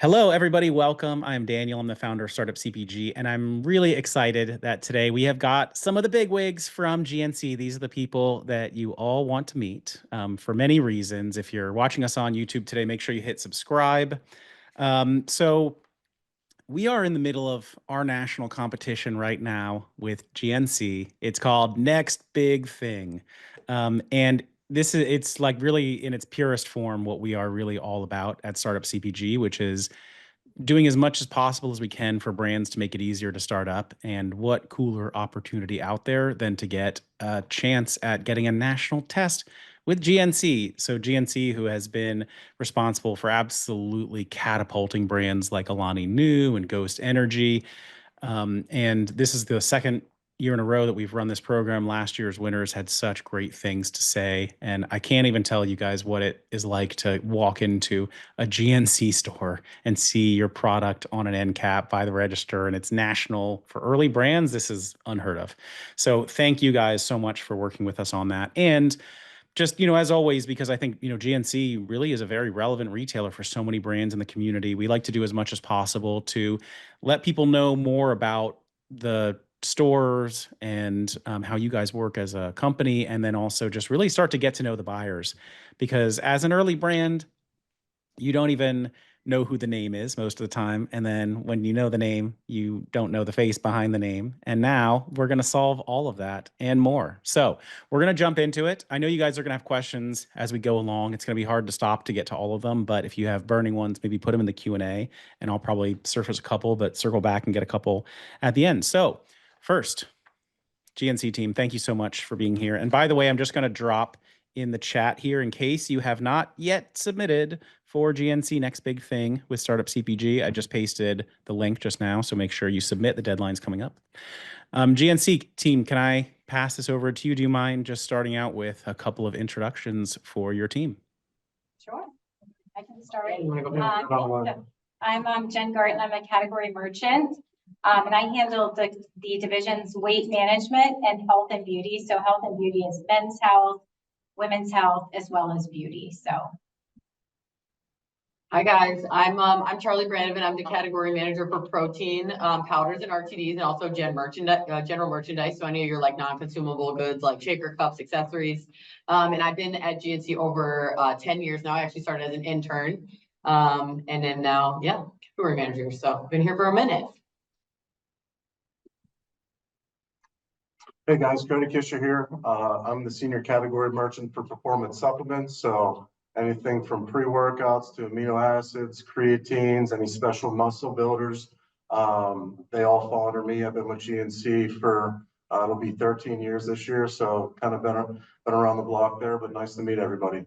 Hello, everybody. Welcome. I'm Daniel. I'm the founder of Startup CPG, and I'm really excited that today we have got some of the bigwigs from GNC. These are the people that you all want to meet for many reasons. If you're watching us on YouTube today, make sure you hit subscribe. So we are in the middle of our national competition right now with GNC. It's called Next Big Thing. And it's like really in its purest form what we are really all about at Startup CPG, which is doing as much as possible as we can for brands to make it easier to start up. And what cooler opportunity out there than to get a chance at getting a national test with GNC. So GNC, who has been responsible for absolutely catapulting brands like Alani Nu and Ghost Energy. And this is the second year in a row that we've run this program. Last year's winners had such great things to say. And I can't even tell you guys what it is like to walk into a GNC store and see your product on an end cap by the register, and it's national for early brands. This is unheard of. So thank you guys so much for working with us on that. And just, as always, because I think, GNC really is a very relevant retailer for so many brands in the community. We like to do as much as possible to let people know more about the stores and how you guys work as a company, and then also just really start to get to know the buyers. Because as an early brand, you don't even know who the name is most of the time. And then when you know the name, you don't know the face behind the name. And now we're going to solve all of that and more. So we're going to jump into it. I know you guys are going to have questions as we go along. It's going to be hard to stop to get to all of them. But if you have burning ones, maybe put them in the Q&A, and I'll probably surface a couple, but circle back and get a couple at the end. So first, GNC team, thank you so much for being here. And by the way, I'm just going to drop in the chat here in case you have not yet submitted for GNC Next Big Thing with Startup CPG. I just pasted the link just now, so make sure you submit. The deadline's coming up. GNC team, can I pass this over to you? Do you mind just starting out with a couple of introductions for your team? Sure, I can start. I'm Jen Garten. I'm a category merchant, and I handle the division's weight management and health and beauty. So health and beauty is men's health, women's health, as well as beauty. So. Hi guys, I'm Charlie Brandon. I'm the category manager for protein powders and RTDs, and also general merchandise. So any of your like non-consumable goods like shaker cups, accessories. And I've been at GNC over 10 years now. I actually started as an intern, and then now, category manager. So I've been here for a minute. Hey guys, Cody Kisher here. I'm the senior category merchant for performance supplements. So anything from pre-workouts to amino acids, creatines, any special muscle builders, they all fall under me. I've been with GNC for, it'll be 13 years this year. So kind of been around the block there, but nice to meet everybody.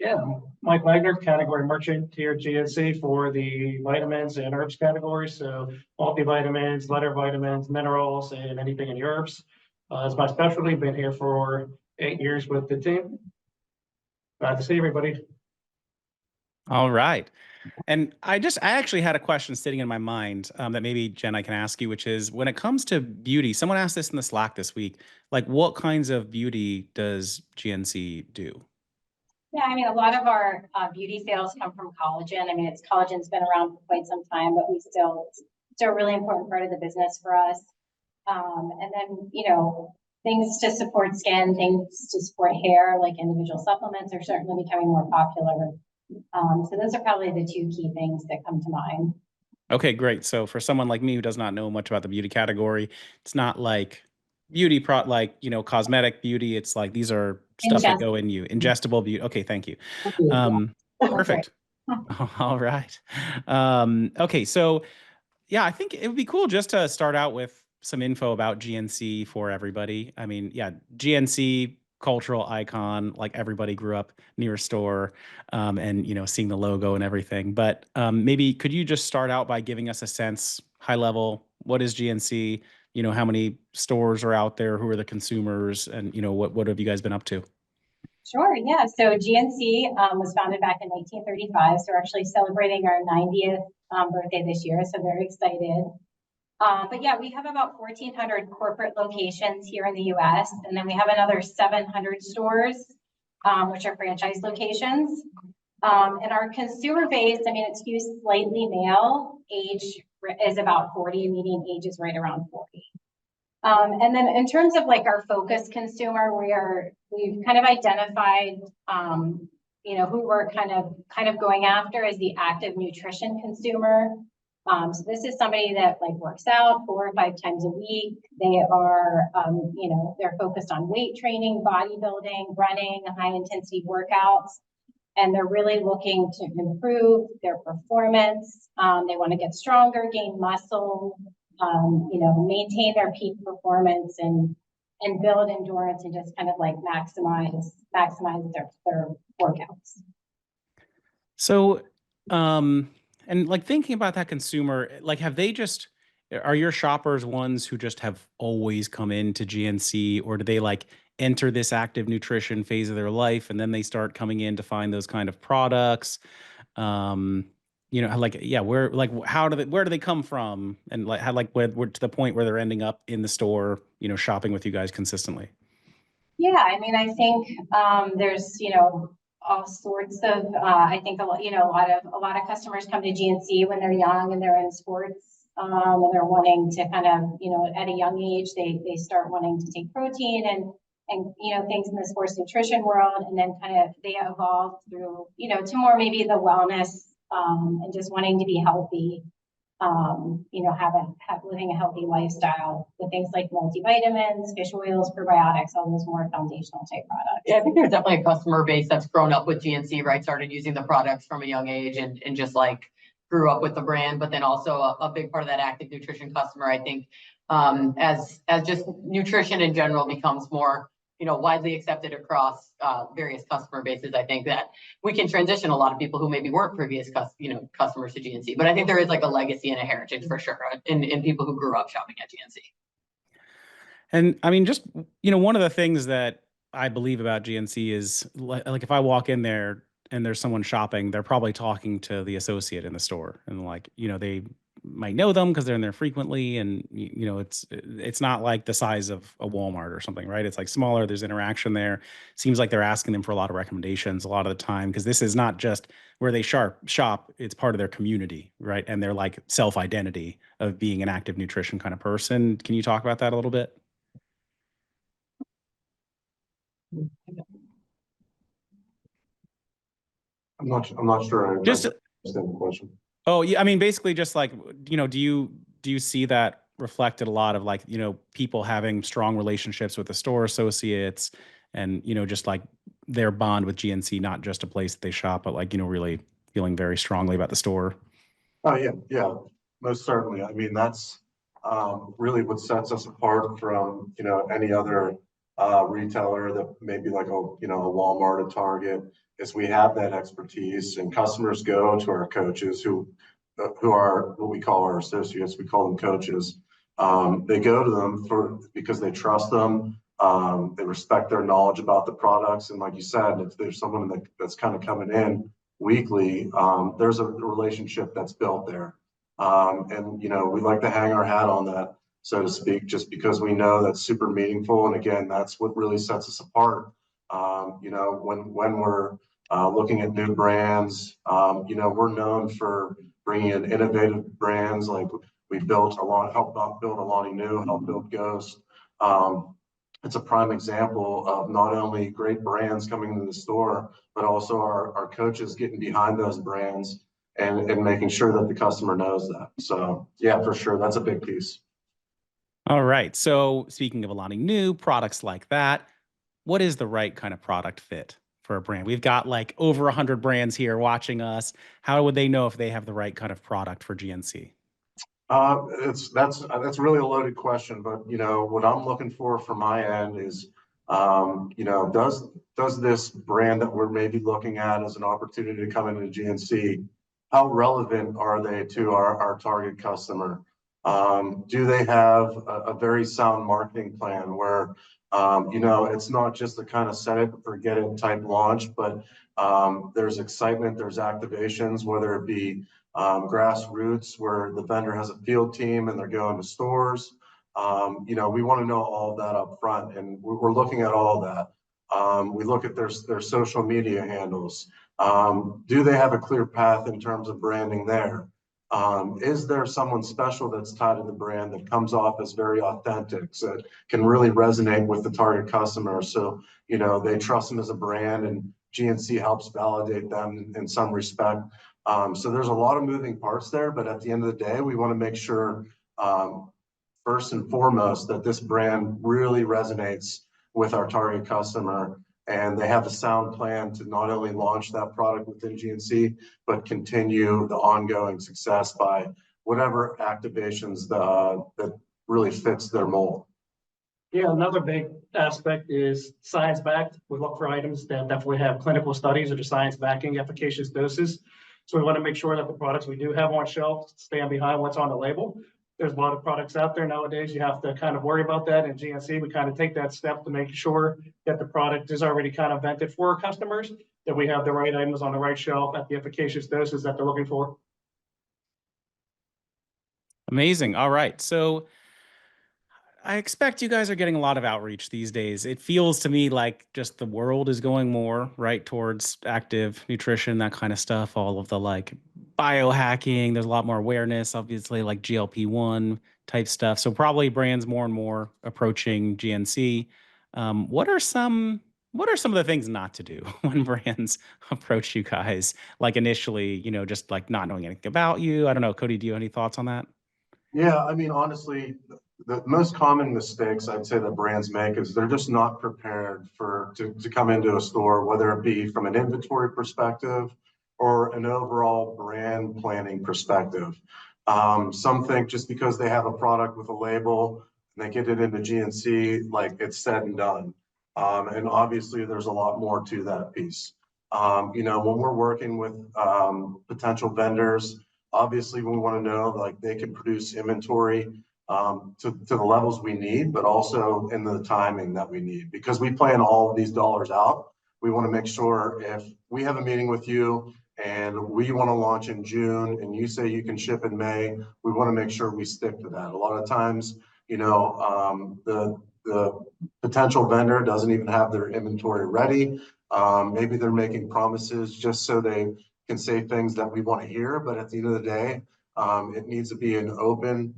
Yeah, Mike Wagner, category merchant here at GNC for the vitamins and herbs category. So multivitamins, letter vitamins, minerals, and anything in herbs. It's my specialty. Been here for 8 years with the team. Glad to see everybody. All right. And I actually had a question sitting in my mind that maybe, Jen, I can ask you, which is when it comes to beauty, someone asked this in the Slack this week, like what kinds of beauty does GNC do? Yeah, I mean, a lot of our beauty sales come from collagen. I mean, collagen's been around for quite some time, but it's still a really important part of the business for us. And then, things to support skin, things to support hair, like individual supplements are certainly becoming more popular. So those are probably the two key things that come to mind. Okay, great. So for someone like me who does not know much about the beauty category, it's not like beauty cosmetic beauty. It's like these are stuff that go in you. Ingestible beauty. Okay, thank you. Perfect. All right. Okay, so yeah, I think it would be cool just to start out with some info about GNC for everybody. I mean, yeah, GNC, cultural icon, like everybody grew up near a store and, seeing the logo and everything. But maybe could you just start out by giving us a sense, high level, what is GNC? How many stores are out there? Who are the consumers? And, what have you guys been up to? Sure, yeah. So GNC was founded back in 1935. So we're actually celebrating our 90th birthday this year. So very excited. But yeah, we have about 1,400 corporate locations here in the US. And then we have another 700 stores, which are franchise locations. And our consumer base, I mean, it skews slightly male, age is about 40, median age is right around 40. And then in terms of like our focus consumer, we've kind of identified, who we're kind of going after as the active nutrition consumer. So this is somebody that like works out 4 or 5 times a week. They are, they're focused on weight training, bodybuilding, running, high intensity workouts, and they're really looking to improve their performance. They want to get stronger, gain muscle, maintain their peak performance and build endurance and just kind of like maximize their workouts. So, and like thinking about that consumer, like are your shoppers ones who just have always come into GNC, or do they like enter this active nutrition phase of their life and then they start coming in to find those kind of products? Where do they come from? And like, how, like, where to the point where they're ending up in the store, shopping with you guys consistently? Yeah, I mean, I think there's all sorts of I think a lot of customers come to GNC when they're young and they're in sports and they're wanting to kind of at a young age they start wanting to take protein and things in the sports nutrition world, and then kind of they evolve through to more maybe the wellness and just wanting to be healthy. Living a healthy lifestyle with things like multivitamins, fish oils, probiotics, all those more foundational type products. Yeah, I think there's definitely a customer base that's grown up with GNC, right? Started using the products from a young age and just like grew up with the brand, but then also a big part of that active nutrition customer, I think, as just nutrition in general becomes more widely accepted across various customer bases. I think that we can transition a lot of people who maybe weren't previous customers to GNC, but I think there is like a legacy and a heritage for sure in people who grew up shopping at GNC. And I mean, just, one of the things that I believe about GNC is like if I walk in there and there's someone shopping, they're probably talking to the associate in the store, and like, they might know them because they're in there frequently, and it's not like the size of a Walmart or something, right? It's like smaller, there's interaction there. Seems like they're asking them for a lot of recommendations a lot of the time, because this is not just where they shop, it's part of their community, right? And their like self-identity of being an active nutrition kind of person. Can you talk about that a little bit? I'm not sure I Just understand the question. Oh, yeah. I mean, basically just like, do you see that reflected a lot of like, people having strong relationships with the store associates and, just like their bond with GNC, not just a place that they shop, but like, really feeling very strongly about the store? Oh, yeah, most certainly. I mean, that's really what sets us apart from, any other retailer that maybe like a Walmart, a Target, is we have that expertise, and customers go to our coaches who are what we call our associates. We call them coaches. They go to them because they trust them. They respect their knowledge about the products. And like you said, if there's someone that's kind of coming in weekly, there's a relationship that's built there. And we like to hang our hat on that, so to speak, just because we know that's super meaningful. And again, that's what really sets us apart. When we're looking at new brands, we're known for bringing in innovative brands. Like we helped build Alani Nu, helped build Ghost. It's a prime example of not only great brands coming into the store, but also our coaches getting behind those brands and making sure that the customer knows that. So yeah, for sure, that's a big piece. All right. So speaking of Alani Nu, products like that, what is the right kind of product fit for a brand? We've got like over 100 brands here watching us. How would they know if they have the right kind of product for GNC? That's really a loaded question, but what I'm looking for from my end is, does this brand that we're maybe looking at as an opportunity to come into GNC, how relevant are they to our target customer? Do they have a very sound marketing plan where, it's not just a kind of set it and forget it type launch, but there's excitement, there's activations, whether it be grassroots where the vendor has a field team and they're going to stores. We want to know all of that up front, and we're looking at all of that. We look at their social media handles. Do they have a clear path in terms of branding there? Is there someone special that's tied to the brand that comes off as very authentic, so that can really resonate with the target customer? So, they trust them as a brand, and GNC helps validate them in some respect. So there's a lot of moving parts there, but at the end of the day, we want to make sure, first and foremost, that this brand really resonates with our target customer, and they have a sound plan to not only launch that product within GNC, but continue the ongoing success by whatever activations that really fits their mold. Yeah, another big aspect is science backed. We look for items that definitely have clinical studies or the science backing efficacious doses. So we want to make sure that the products we do have on shelf stand behind what's on the label. There's a lot of products out there nowadays. You have to kind of worry about that. In GNC, we kind of take that step to make sure that the product is already kind of vetted for our customers, that we have the right items on the right shelf at the efficacious doses that they're looking for. Amazing. All right. So I expect you guys are getting a lot of outreach these days. It feels to me like just the world is going more right towards active nutrition, that kind of stuff, all of the like biohacking. There's a lot more awareness, obviously, like GLP-1 type stuff. So probably brands more and more approaching GNC. What are some of the things not to do when brands approach you guys? Like initially, just like not knowing anything about you. I don't know. Cody, do you have any thoughts on that? Yeah, I mean, honestly, the most common mistakes I'd say that brands make is they're just not prepared to come into a store, whether it be from an inventory perspective or an overall brand planning perspective. Some think just because they have a product with a label and they get it into GNC, like it's said and done. And obviously, there's a lot more to that piece. When we're working with potential vendors, obviously, we want to know like they can produce inventory to the levels we need, but also in the timing that we need, because we plan all of these dollars out. We want to make sure if we have a meeting with you and we want to launch in June and you say you can ship in May, we want to make sure we stick to that. A lot of times, the potential vendor doesn't even have their inventory ready. Maybe they're making promises just so they can say things that we want to hear, but at the end of the day, it needs to be an open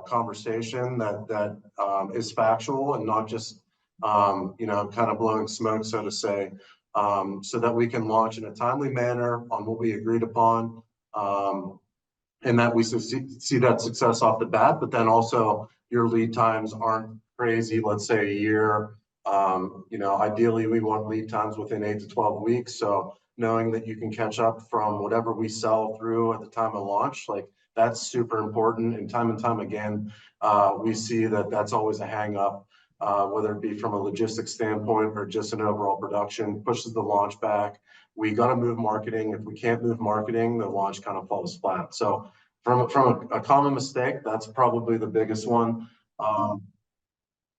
conversation that is factual and not just kind of blowing smoke, so to say, so that we can launch in a timely manner on what we agreed upon, and that we see that success off the bat. But then also your lead times aren't crazy. Let's say a year. Ideally, we want lead times within 8 to 12 weeks. So knowing that you can catch up from whatever we sell through at the time of launch, like that's super important. And time again, we see that that's always a hang up, whether it be from a logistics standpoint or just an overall production, pushes the launch back. We got to move marketing. If we can't move marketing, the launch kind of falls flat. So from a common mistake, that's probably the biggest one.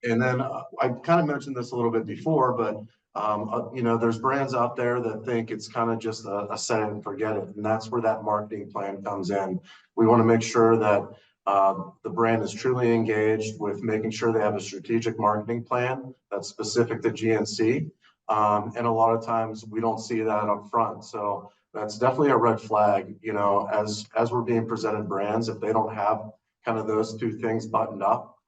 And then I kind of mentioned this a little bit before, but there's brands out there that think it's kind of just a set it and forget it, and that's where that marketing plan comes in. We want to make sure that the brand is truly engaged with making sure they have a strategic marketing plan that's specific to GNC, and a lot of times we don't see that up front. So that's definitely a red flag. As we're being presented brands, if they don't have kind of those two things buttoned up,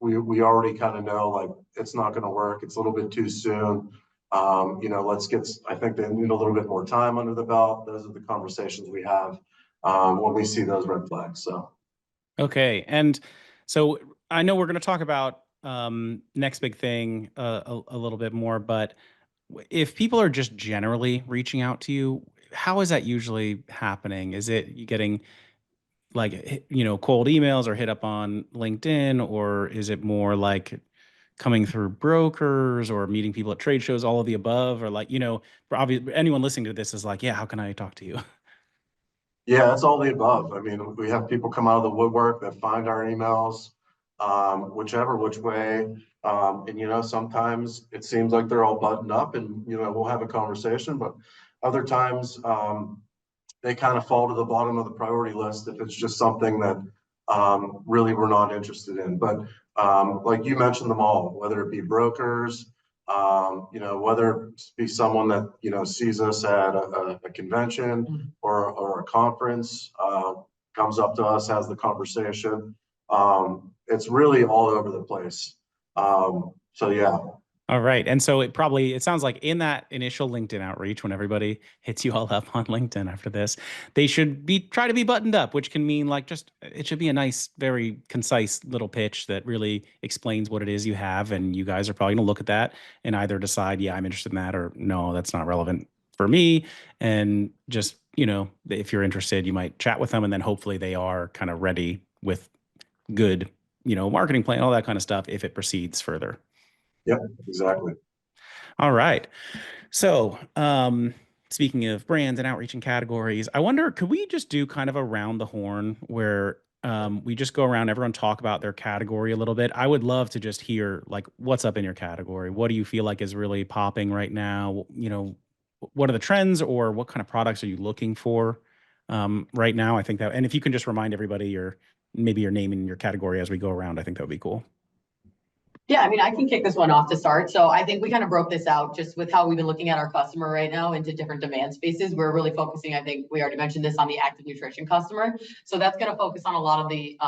we already kind of know like it's not going to work. It's a little bit too soon. I think they need a little bit more time under the belt. Those are the conversations we have when we see those red flags. So. Okay. And so I know we're going to talk about next big thing a little bit more, but if people are just generally reaching out to you, how is that usually happening? Is it you getting like, cold emails or hit up on LinkedIn, or is it more like coming through brokers or meeting people at trade shows, all of the above, or like, for anyone listening to this is like, yeah, how can I talk to you? Yeah, it's all the above. I mean, we have people come out of the woodwork that find our emails, whichever which way. And sometimes it seems like they're all buttoned up and, we'll have a conversation, but other times, they kind of fall to the bottom of the priority list if it's just something that really we're not interested in. But like you mentioned them all, whether it be brokers, You know, whether it be someone that, you know, sees us at a convention or a conference, comes up to us, has the conversation. It's really all over the place. So yeah. All right. And so it sounds like in that initial LinkedIn outreach, when everybody hits you all up on LinkedIn after this, they should try to be buttoned up, which can mean like it should be a nice, very concise little pitch that really explains what it is you have. And you guys are probably gonna look at that and either decide, yeah, I'm interested in that, or no, that's not relevant for me. And just, you know, if you're interested, you might chat with them, and then hopefully they are kind of ready with good, you know, marketing plan, all that kind of stuff if it proceeds further. Yep, exactly. All right. So, speaking of brands and outreach and categories, I wonder, could we just do kind of around the horn where we just go around, everyone talk about their category a little bit? I would love to just hear like what's up in your category. What do you feel like is really popping right now? You know, what are the trends, or what kind of products are you looking for right now? I think that, and if you can just remind everybody maybe your name and your category as we go around, I think that would be cool. Yeah, I mean, I can kick this one off to start. So I think we kind of broke this out just with how we've been looking at our customer right now into different demand spaces. We're really focusing, I think we already mentioned this, on the active nutrition customer. So that's going to focus on a lot of the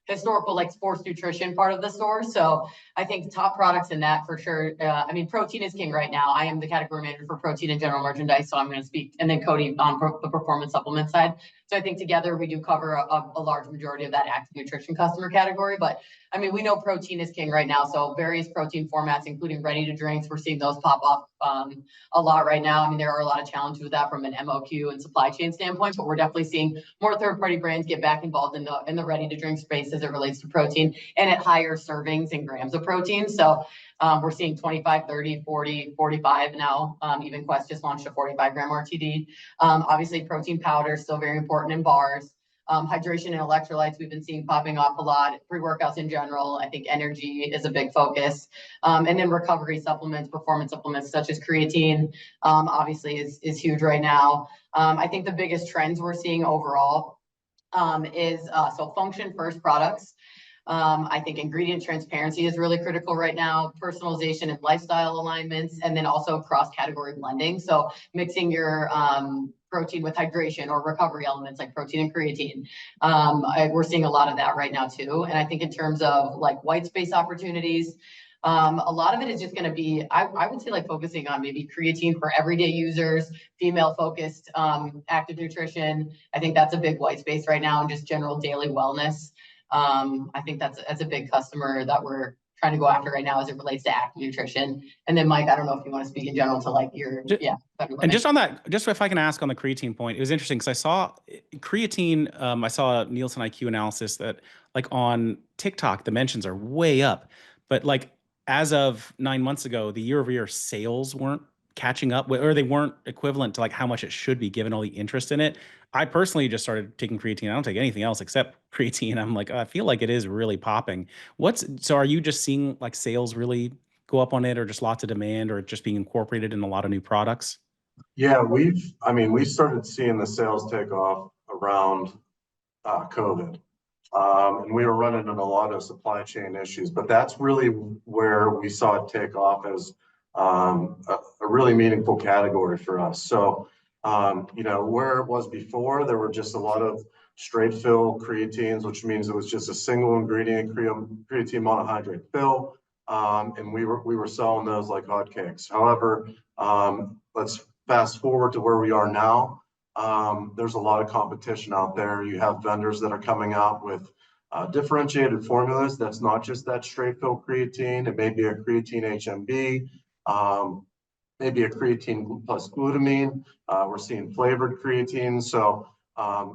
historical like sports nutrition part of the store. So I think top products in that for sure. I mean, protein is king right now. I am the category manager for protein and general merchandise. So I'm going to speak, and then Cody on the performance supplement side. So I think together we do cover a large majority of that active nutrition customer category. But I mean, we know protein is king right now. So various protein formats, including ready to drinks, we're seeing those pop up a lot right now. I mean, there are a lot of challenges with that from an MOQ and supply chain standpoint, but we're definitely seeing more third-party brands get back involved in the ready to drink space as it relates to protein, and at higher servings and grams of protein. So we're seeing 25, 30, 40, 45 now. Even Quest just launched a 45 gram RTD. Obviously, protein powder is still very important in bars. Hydration and electrolytes we've been seeing popping off a lot. Pre-workouts in general, I think energy is a big focus. And then recovery supplements, performance supplements such as creatine, obviously is huge right now. I think the biggest trends we're seeing overall is so function first products. I think ingredient transparency is really critical right now, personalization and lifestyle alignments, and then also cross-category blending. So mixing your protein with hydration or recovery elements like protein and creatine. We're seeing a lot of that right now too. And I think in terms of like white space opportunities, a lot of it is just going to be, I would say, like focusing on maybe creatine for everyday users, female focused active nutrition. I think that's a big white space right now, and just general daily wellness. I think that's a big customer that we're trying to go after right now as it relates to active nutrition. And then Mike, I don't know if you want to speak in general to like your, And just on that, just if I can ask on the creatine point, it was interesting because I saw creatine, I saw a Nielsen IQ analysis that like on TikTok, the mentions are way up, but like as of 9 months ago, the year-over-year sales weren't catching up, or they weren't equivalent to like how much it should be given all the interest in it. I personally just started taking creatine. I don't take anything else except creatine. I'm like, I feel like it is really popping. So are you just seeing like sales really go up on it, or just lots of demand, or just being incorporated in a lot of new products? Yeah, we started seeing the sales take off around COVID. And we were running into a lot of supply chain issues, but that's really where we saw it take off as a really meaningful category for us. So, you know, where it was before, there were just a lot of straight fill creatines, which means it was just a single ingredient creatine monohydrate fill. And we were selling those like hotcakes. However, let's fast forward to where we are now. There's a lot of competition out there. You have vendors that are coming out with differentiated formulas. That's not just that straight fill creatine. It may be a creatine HMB, maybe a creatine plus glutamine. We're seeing flavored creatine. So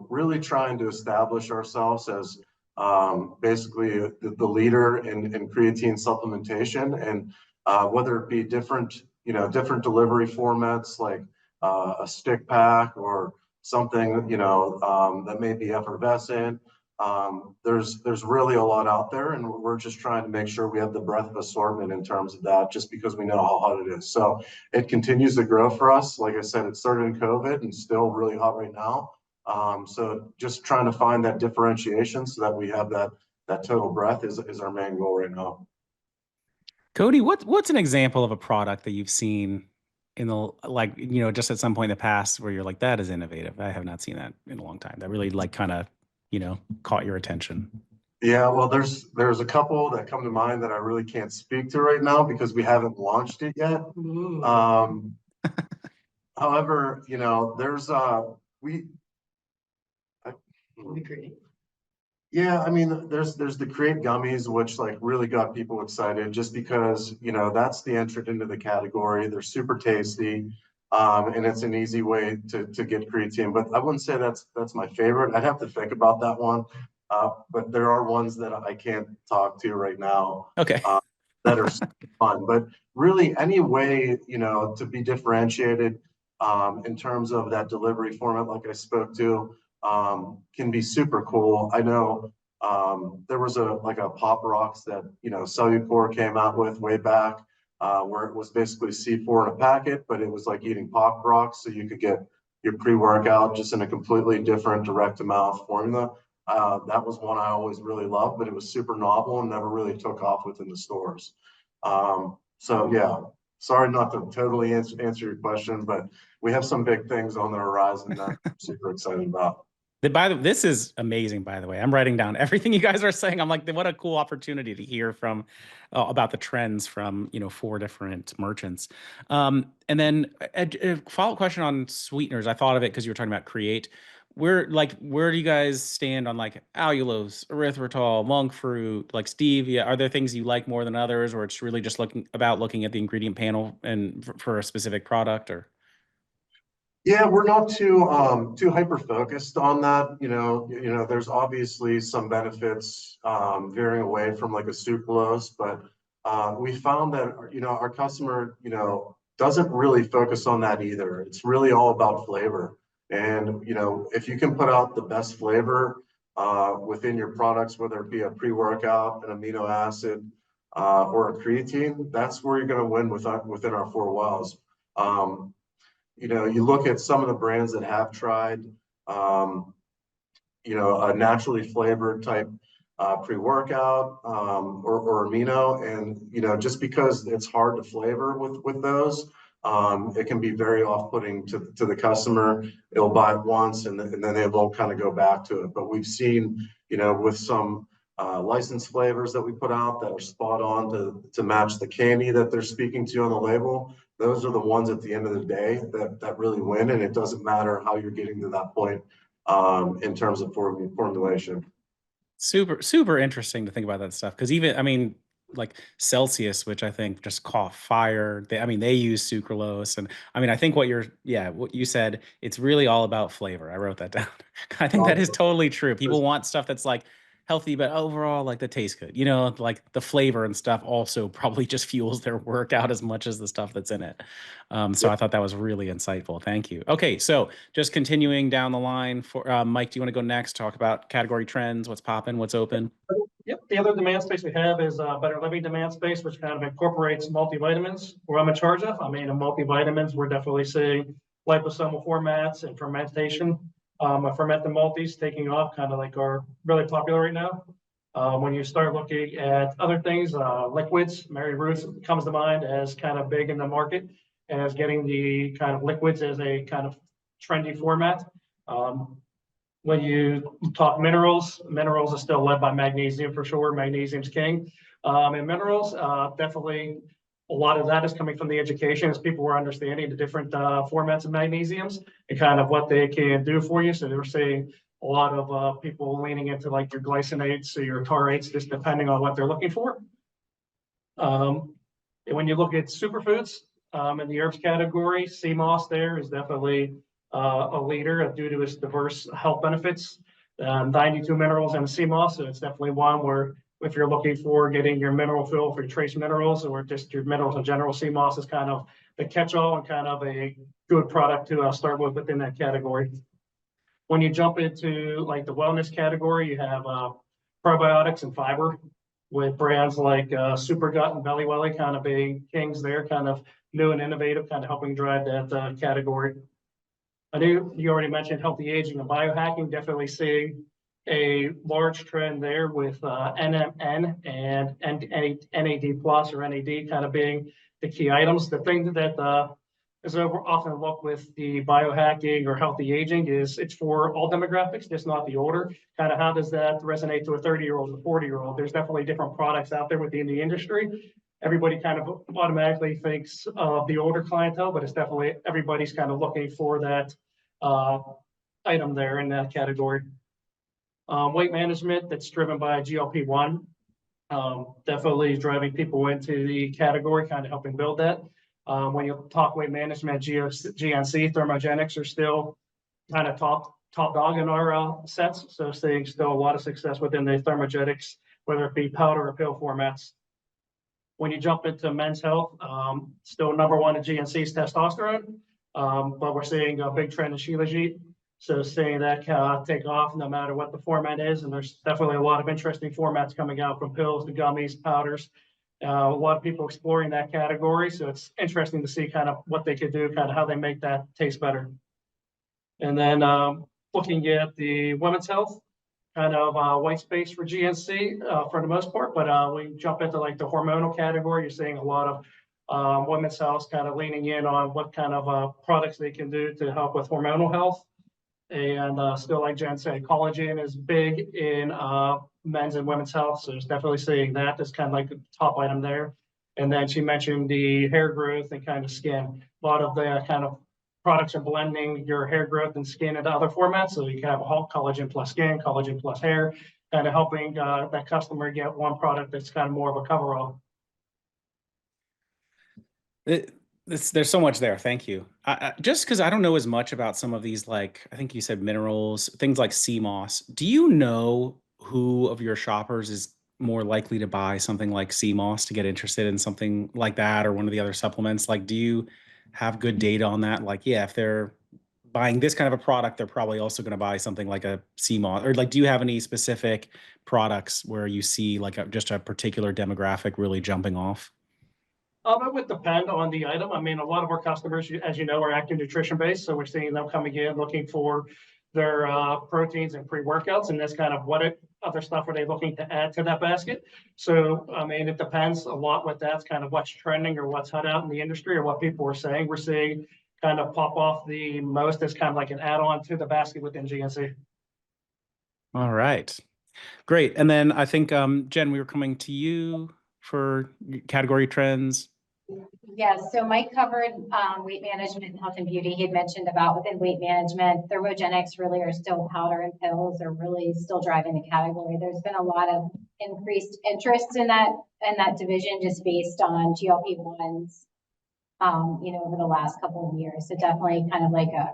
really trying to establish ourselves as basically the leader in creatine supplementation, and whether it be different delivery formats like a stick pack or something, that may be effervescent. There's really a lot out there, and we're just trying to make sure we have the breadth of assortment in terms of that, just because we know how hot it is. So it continues to grow for us. Like I said, it started in COVID and still really hot right now. So just trying to find that differentiation so that we have that total breadth is our main goal right now. Cody, what's an example of a product that you've seen in the like, just at some point in the past where you're like, that is innovative. I have not seen that in a long time. That really like kind of, caught your attention. Yeah, well, there's a couple that come to mind that I really can't speak to right now because we haven't launched it yet. Ooh. However, there's we I, That'd be great. yeah, I mean, there's the Create gummies, which like really got people excited just because, that's the entrant into the category. They're super tasty. And it's an easy way to get creatine, but I wouldn't say that's my favorite. I'd have to think about that one. But there are ones that I can't talk to right now, Okay. uh, that are super fun. But really, any way, to be differentiated, in terms of that delivery format, like I spoke to, can be super cool. I know, there was a Pop Rocks that, Cellucor came out with way back, where it was basically C4 in a packet, but it was like eating Pop Rocks, so you could get your pre-workout just in a completely different direct-to-mouth formula. That was one I always really loved, but it was super novel and never really took off within the stores. So yeah, sorry not to totally answer your question, but we have some big things on the horizon that I'm super excited about. This is amazing, by the way. I'm writing down everything you guys are saying. I'm like, what a cool opportunity to hear from about the trends from, 4 different merchants. And then a follow-up question on sweeteners. I thought of it because you were talking about Create. Where do you guys stand on like allulose, erythritol, monk fruit, like stevia? Are there things you like more than others, or it's really just looking at the ingredient panel and for a specific product? Or Yeah, we're not too hyper focused on that. There's obviously some benefits, veering away from like a sucralose, but we found that our customer doesn't really focus on that either. It's really all about flavor, and if you can put out the best flavor within your products, whether it be a pre-workout, an amino acid, or a creatine, that's where you're going to win within our 4 walls. You look at some of the brands that have tried, a naturally flavored type pre-workout, or amino, and just because it's hard to flavor with those, it can be very off-putting to the customer. They'll buy it once and then they won't kind of go back to it. But we've seen, with some licensed flavors that we put out that are spot on to match the candy that they're speaking to on the label. Those are the ones at the end of the day that really win, and it doesn't matter how you're getting to that point, in terms of formulation. super, super interesting to think about that stuff. Because even, I mean, like Celsius, which I think just caught fire. They use sucralose, and I think what you said, it's really all about flavor. I wrote that down. I think that is totally true. People want stuff that's like healthy, but overall, like the taste good. Like the flavor and stuff also probably just fuels their workout as much as the stuff that's in it. So I thought that was really insightful. Thank you. Okay, so just continuing down the line for Mike, do you want to go next? Talk about category trends, what's popping, what's open. Yep, the other demand space we have is Better Living demand space, which kind of incorporates multivitamins, where I'm in charge of. In multivitamins, we're definitely seeing liposomal formats and fermentation. Fermented multis taking off, kind of like are really popular right now. When you start looking at other things, liquids, Mary Ruth comes to mind as kind of big in the market, as getting the kind of liquids as a kind of trendy format. When you talk minerals are still led by magnesium for sure. Magnesium's king. And minerals, definitely a lot of that is coming from the education as people were understanding the different formats of magnesiums and kind of what they can do for you. So they're seeing a lot of people leaning into like your glycinates or your tarates, just depending on what they're looking for. And when you look at superfoods in the herbs category, sea moss there is definitely a leader due to its diverse health benefits. 92 minerals in sea moss, so it's definitely one where if you're looking for getting your mineral fill for your trace minerals or just your minerals in general, sea moss is kind of the catch-all and kind of a good product to start with within that category. When you jump into like the wellness category, you have probiotics and fiber with brands like Super Gut and Belly Welly kind of being kings there, kind of new and innovative, kind of helping drive that category. I know you already mentioned healthy aging and biohacking, definitely seeing a large trend there with NMN and NAD plus or NAD kind of being the key items. The thing that is often looked with the biohacking or healthy aging is it's for all demographics, just not the older. Kind of how does that resonate to a 30-year-old or 40-year-old? There's definitely different products out there within the industry. Everybody kind of automatically thinks of the older clientele, but it's definitely everybody's kind of looking for that item there in that category. Weight management that's driven by GLP-1 definitely driving people into the category, kind of helping build that. When you talk weight management, GNC, thermogenics are still kind of top dog in our sets. So seeing still a lot of success within the thermogenics, whether it be powder or pill formats. When you jump into men's health, still number one at GNC is testosterone, but we're seeing a big trend in Shilajit. So seeing that take off no matter what the format is, and there's definitely a lot of interesting formats coming out from pills to gummies, powders. A lot of people exploring that category, so it's interesting to see kind of what they could do, kind of how they make that taste better. And then looking at the women's health, kind of white space for GNC for the most part, but we jump into like the hormonal category. You're seeing a lot of women's health kind of leaning in on what kind of products they can do to help with hormonal health. And still, like Jen said, collagen is big in men's and women's health. So it's definitely seeing that as kind of like the top item there. And then she mentioned the hair growth and kind of skin. A lot of the kind of products are blending your hair growth and skin into other formats. So you can have a whole collagen plus skin, collagen plus hair, kind of helping that customer get one product that's kind of more of a coverall. There's so much there. Thank you. Just because I don't know as much about some of these, like I think you said minerals, things like sea moss. Do you know who of your shoppers is more likely to buy something like sea moss to get interested in something like that or one of the other supplements? Like, do you have good data on that? Like, yeah, if they're buying this kind of a product, they're probably also going to buy something like a sea moss. Or like, do you have any specific products where you see like just a particular demographic really jumping off? It would depend on the item. I mean, a lot of our customers, as you know, are active nutrition based. So we're seeing them coming in looking for their proteins and pre-workouts. And that's kind of other stuff are they looking to add to that basket. So, I mean, it depends a lot what that's kind of what's trending or what's hot out in the industry or what people are saying. We're seeing kind of pop off the most as kind of like an add-on to the basket within GNC. All right. Great. And then I think, Jen, we were coming to you for category trends. Yes, so Mike covered weight management, health and beauty. He had mentioned about within weight management, thermogenics really are still powder and pills are really still driving the category. There's been a lot of increased interest in that division just based on GLP-1s, over the last couple of years. So definitely kind of like a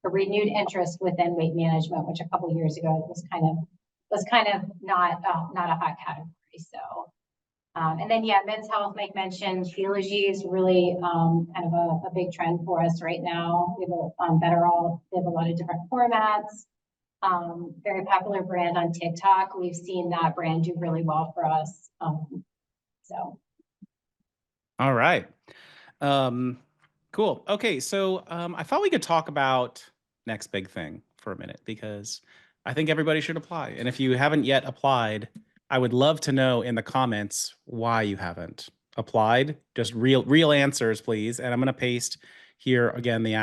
renewed interest within weight management, which a couple of years ago was kind of not a hot category. So. And then, yeah, men's health, Mike mentioned, Shilajit is really kind of a big trend for us right now. We have Betterall, they have a lot of different formats. Very popular brand on TikTok. We've seen that brand do really well for us. So. All right. Cool. Okay, so I thought we could talk about next big thing for a minute because I think everybody should apply. And if you haven't yet applied, I would love to know in the comments why you haven't applied. Just real answers, please. And I'm going to paste here again the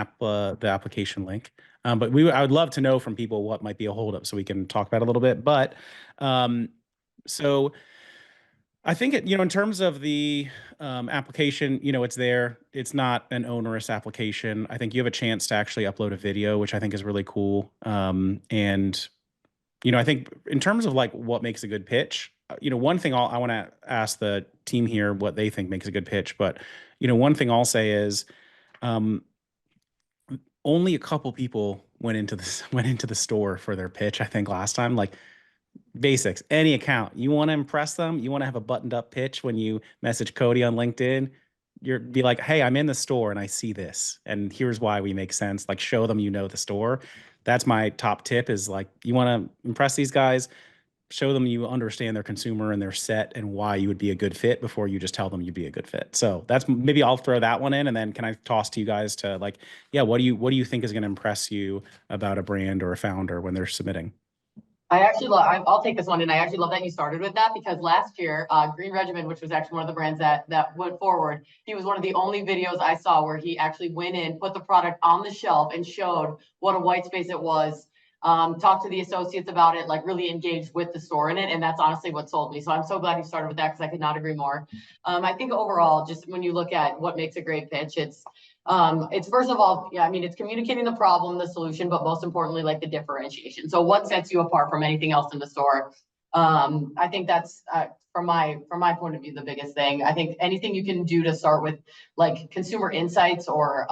application link. But I would love to know from people what might be a holdup so we can talk about it a little bit. But so I think in terms of the application, it's there. It's not an onerous application. I think you have a chance to actually upload a video, which I think is really cool. And I think in terms of like what makes a good pitch, one thing I want to ask the team here what they think makes a good pitch. But, one thing I'll say is only a couple people went into the store for their pitch, I think last time. Like basics, any account, you want to impress them, you want to have a buttoned up pitch when you message Cody on LinkedIn, be like, hey, I'm in the store and I see this. And here's why we make sense. Like show them the store. That's my top tip is like, you want to impress these guys, show them you understand their consumer and their set and why you would be a good fit before you just tell them you'd be a good fit. So that's maybe I'll throw that one in. And then can I toss to you guys to like, yeah, what do you think is going to impress you about a brand or a founder when they're submitting? I actually love, I'll take this one, and I actually love that you started with that, because last year, Green Regiment, which was actually one of the brands that went forward, he was one of the only videos I saw where he actually went in, put the product on the shelf and showed what a white space it was. Talked to the associates about it, like really engaged with the store in it. And that's honestly what sold me. So I'm so glad you started with that, because I could not agree more. I think overall, just when you look at what makes a great pitch, it's first of all, yeah, I mean, it's communicating the problem, the solution, but most importantly, like the differentiation. So what sets you apart from anything else in the store? I think that's from my point of view, the biggest thing. I think anything you can do to start with like consumer insights or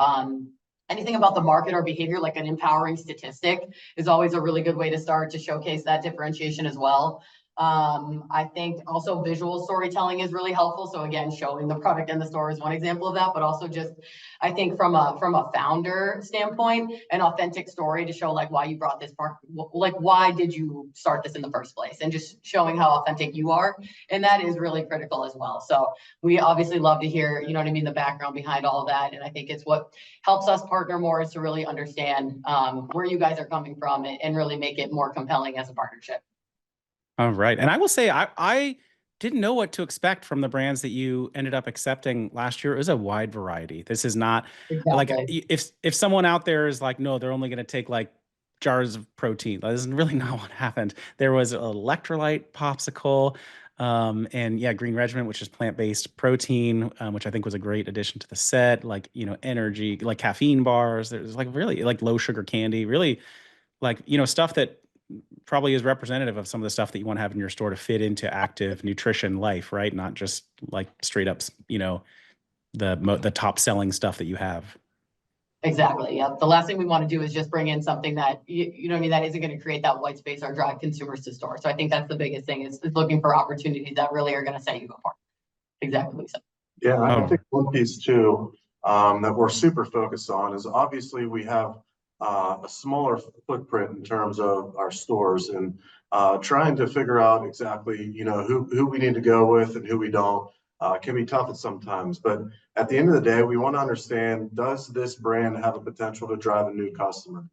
anything about the market or behavior, like an empowering statistic, is always a really good way to start to showcase that differentiation as well. I think also visual storytelling is really helpful. So again, showing the product in the store is one example of that, but also just, I think from a founder standpoint, an authentic story to show like why you brought this part, like why did you start this in the first place, and just showing how authentic you are. And that is really critical as well. So we obviously love to hear, you know what I mean, the background behind all of that. And I think it's what helps us partner more, is to really understand where you guys are coming from and really make it more compelling as a partnership. All right. And I will say, I didn't know what to expect from the brands that you ended up accepting last year. It was a wide variety. This is not like, Exactly. if someone out there is like, no, they're only going to take like jars of protein. That is really not what happened. There was an electrolyte popsicle, and yeah, Green Regiment, which is plant-based protein, which I think was a great addition to the set. Like, you know, energy, like caffeine bars. There's like really like low sugar candy, really like, you know, stuff that probably is representative of some of the stuff that you want to have in your store to fit into active nutrition life, right? Not just like straight up, you know, the top selling stuff that you have. Exactly. Yeah. The last thing we want to do is just bring in something that you know what I mean, that isn't going to create that white space or drive consumers to store. So I think that's the biggest thing, is looking for opportunities that really are going to set you apart. Exactly. So. Yeah, I Oh, think one piece too, that we're super focused on is obviously we have a smaller footprint in terms of our stores, and trying to figure out exactly, you know, who we need to go with and who we don't, can be tough at sometimes. But at the end of the day, we want to understand, does this brand have a potential to drive a new customer?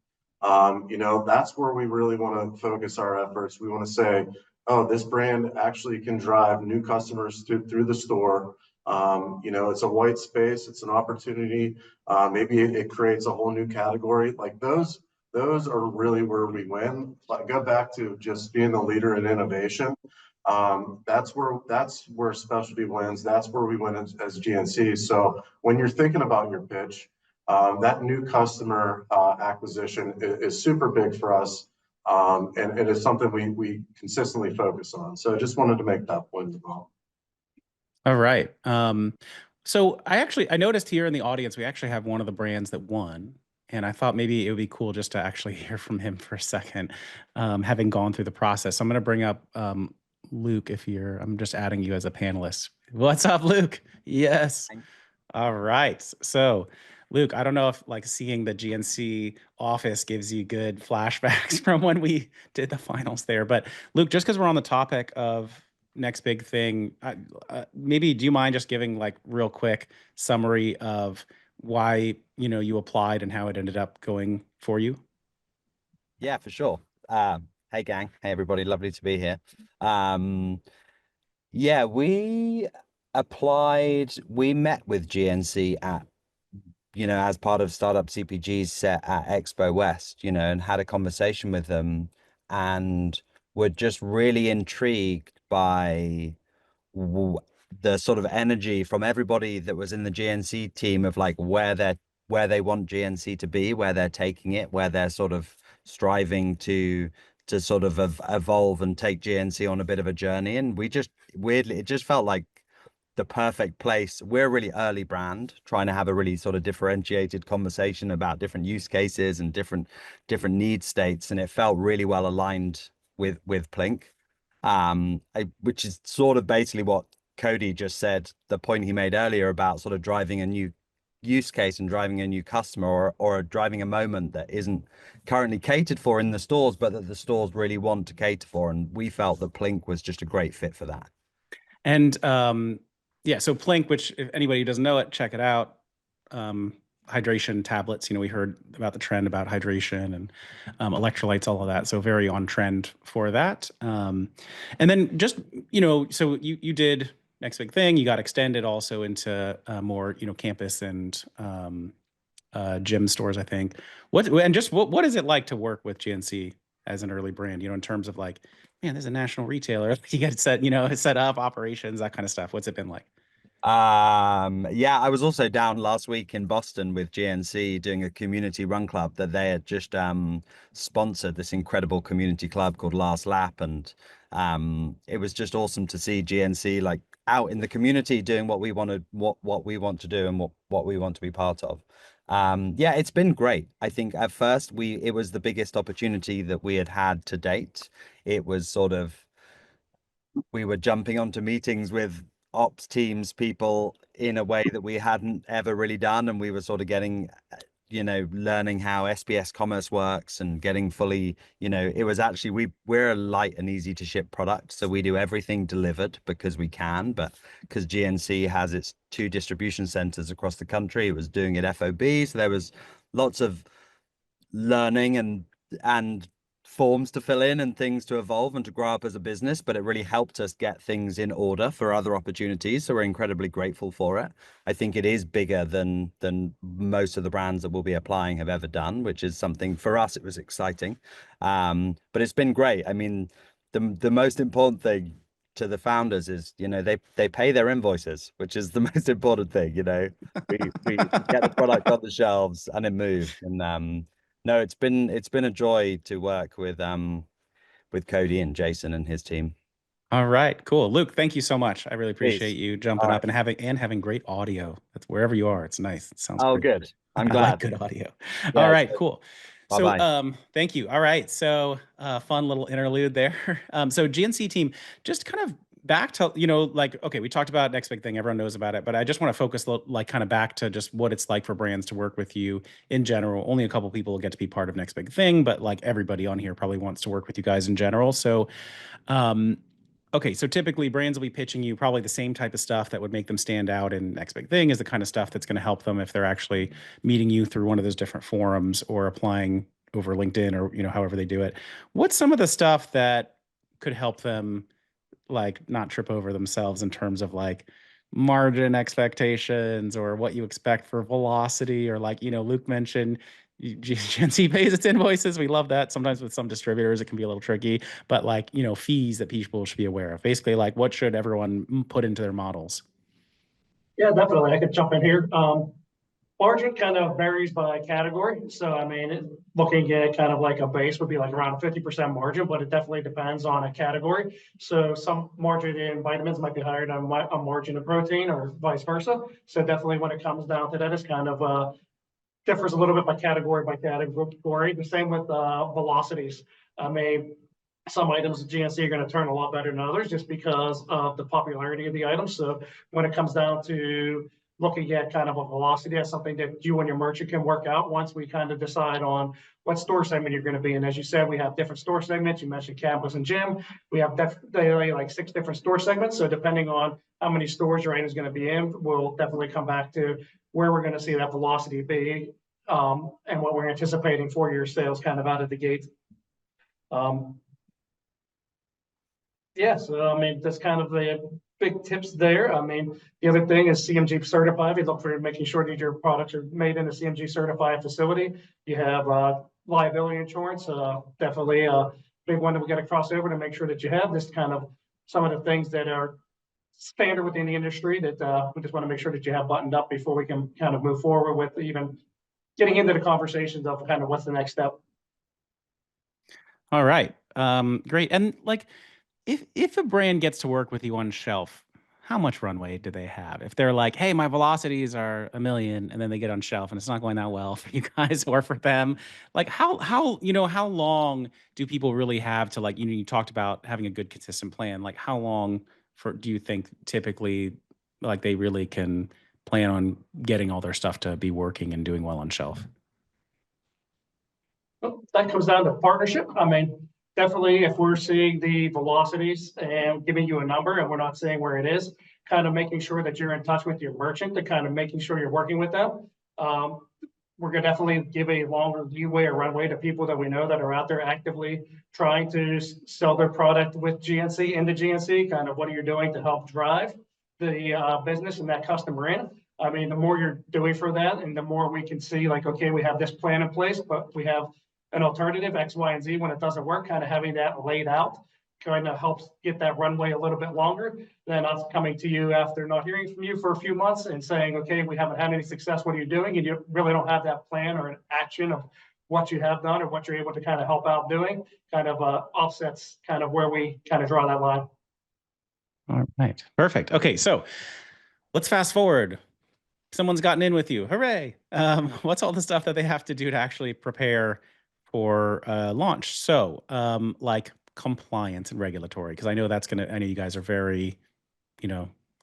You know, that's where we really want to focus our efforts. We want to say, oh, this brand actually can drive new customers through the store. You know, it's a white space, it's an opportunity. Maybe it creates a whole new category. Like those are really where we win. Like, go back to just being the leader in innovation. That's where specialty wins. That's where we win as GNC. So when you're thinking about your pitch, that new customer acquisition is super big for us. And it is something we consistently focus on. So I just wanted to make that point as well. all right. So I noticed here in the audience, we actually have one of the brands that won. And I thought maybe it would be cool just to actually hear from him for a second, having gone through the process. So I'm going to bring up Luke, I'm just adding you as a panelist. What's up, Luke? Yes. All right. So, Luke, I don't know if like seeing the GNC office gives you good flashbacks from when we did the finals there. But Luke, just because we're on the topic of next big thing, maybe do you mind just giving like real quick summary of why, you know, you applied and how it ended up going for you? Yeah, for sure. Hey gang, hey everybody, lovely to be here. Yeah, we met with GNC at, you know, as part of Startup CPG's set at Expo West, you know, and had a conversation with them, and were just really intrigued by the sort of energy from everybody that was in the GNC team of like where they want GNC to be, where they're taking it, where they're sort of striving to sort of evolve and take GNC on a bit of a journey. And we just weirdly, it just felt like the perfect place. We're a really early brand trying to have a really sort of differentiated conversation about different use cases and different need states, and it felt really well aligned with Plink, which is sort of basically what Cody just said, the point he made earlier about sort of driving a new use case and driving a new customer, or driving a moment that isn't currently catered for in the stores, but that the stores really want to cater for. And we felt that Plink was just a great fit for that. And yeah, so Plink, which if anybody who doesn't know it, check it out. hydration tablets. We heard about the trend about hydration and electrolytes, all of that. So very on trend for that. And then just, so you did next big thing. You got extended also into more, campus and gym stores, I think. What is it like to work with GNC as an early brand, in terms of like, man, there's a national retailer. You got set up operations, that kind of stuff. What's it been like? Yeah, I was also down last week in Boston with GNC doing a community run club that they had just sponsored, this incredible community club called Last Lap, and it was just awesome to see GNC like out in the community doing what we wanted, what we want to do, and what we want to be part of. Yeah, it's been great. I think at first it was the biggest opportunity that we had to date. It was sort of, we were jumping onto meetings with ops teams people in a way that we hadn't ever really done, and we were sort of getting learning how SBS commerce works and getting fully, it was actually, we're a light and easy to ship product, so we do everything delivered because we can, but because GNC has its 2 distribution centers across the country, it was doing it FOB, so there was lots of learning and forms to fill in and things to evolve and to grow up as a business, but it really helped us get things in order for other opportunities. So we're incredibly grateful for it. I think it is bigger than most of the brands that we'll be applying have ever done, which is something for us, it was exciting. But it's been great. I mean, the most important thing to the founders is, they pay their invoices, which is the most important thing. We get the product on the shelves and it moves. And no, it's been a joy to work with Cody and Jason and his team. All right, cool. Luke, thank you so much. I really appreciate Please. you jumping All up and having great audio. That's wherever you are. It's nice. It sounds Oh, pretty good. I'm I like glad. good audio. All Yeah. right, cool. So, Bye-bye. thank you. All right. So, fun little interlude there. So GNC team, just kind of back to, like, okay, we talked about next big thing. Everyone knows about it, but I just want to focus like kind of back to just what it's like for brands to work with you in general. Only a couple people get to be part of next big thing, but like everybody on here probably wants to work with you guys in general. So, um, okay, so typically brands will be pitching you probably the same type of stuff that would make them stand out in next big thing is the kind of stuff that's going to help them if they're actually meeting you through one of those different forums or applying over LinkedIn or however they do it. What's some of the stuff that could help them like not trip over themselves in terms of like margin expectations or what you expect for velocity or like, Luke mentioned GNC pays its invoices. We love that. Sometimes with some distributors, it can be a little tricky, but like, fees that people should be aware of. Basically, like what should everyone put into their models? Yeah, definitely. I could jump in here. Margin kind of varies by category. So, I mean, looking at kind of like a base would be like around 50% margin, but it definitely depends on a category. So some margin in vitamins might be higher than a margin of protein or vice versa. So definitely when it comes down to that, it's kind of differs a little bit by category by category. The same with velocities. I mean, some items at GNC are going to turn a lot better than others just because of the popularity of the items. So when it comes down to looking at kind of a velocity, that's something that you and your merchant can work out once we kind of decide on what store segment you're going to be in. As you said, we have different store segments. You mentioned campus and gym. We have definitely like 6 different store segments. So depending on how many stores your item is going to be in, we'll definitely come back to where we're going to see that velocity be and what we're anticipating for your sales kind of out of the gate. Yeah, so I mean, that's kind of the big tips there. I mean, the other thing is CMG certified. We look for making sure that your products are made in a CMG certified facility. You have liability insurance, definitely a big one that we got to cross over to make sure that you have this kind of some of the things that are standard within the industry that we just want to make sure that you have buttoned up before we can kind of move forward with even getting into the conversations of kind of what's the next step. All right. Great. And like, if a brand gets to work with you on shelf, how much runway do they have? If they're like, hey, my velocities are 1 million, and then they get on shelf and it's not going that well for you guys or for them, like how long do people really have to like, you talked about having a good consistent plan. Like how long do you think typically like they really can plan on getting all their stuff to be working and doing well on shelf? That comes down to partnership. I mean, definitely if we're seeing the velocities and giving you a number and we're not saying where it is, kind of making sure that you're in touch with your merchant to kind of making sure you're working with them. we're gonna definitely give a longer leeway or runway to people that we know that are out there actively trying to sell their product with GNC into GNC, kind of what are you doing to help drive the business and that customer in. I mean, the more you're doing for that and the more we can see like, okay, we have this plan in place, but we have an alternative X, Y, and Z when it doesn't work, kind of having that laid out kind of helps get that runway a little bit longer than us coming to you after not hearing from you for a few months and saying, okay, we haven't had any success. What are you doing? And you really don't have that plan or an action of what you have done or what you're able to kind of help out doing, kind of offsets kind of where we kind of draw that line. All right, perfect. Okay, so let's fast forward. Someone's gotten in with you. Hooray. What's all the stuff that they have to do to actually prepare for launch? So like compliance and regulatory, because I know I know you guys are very,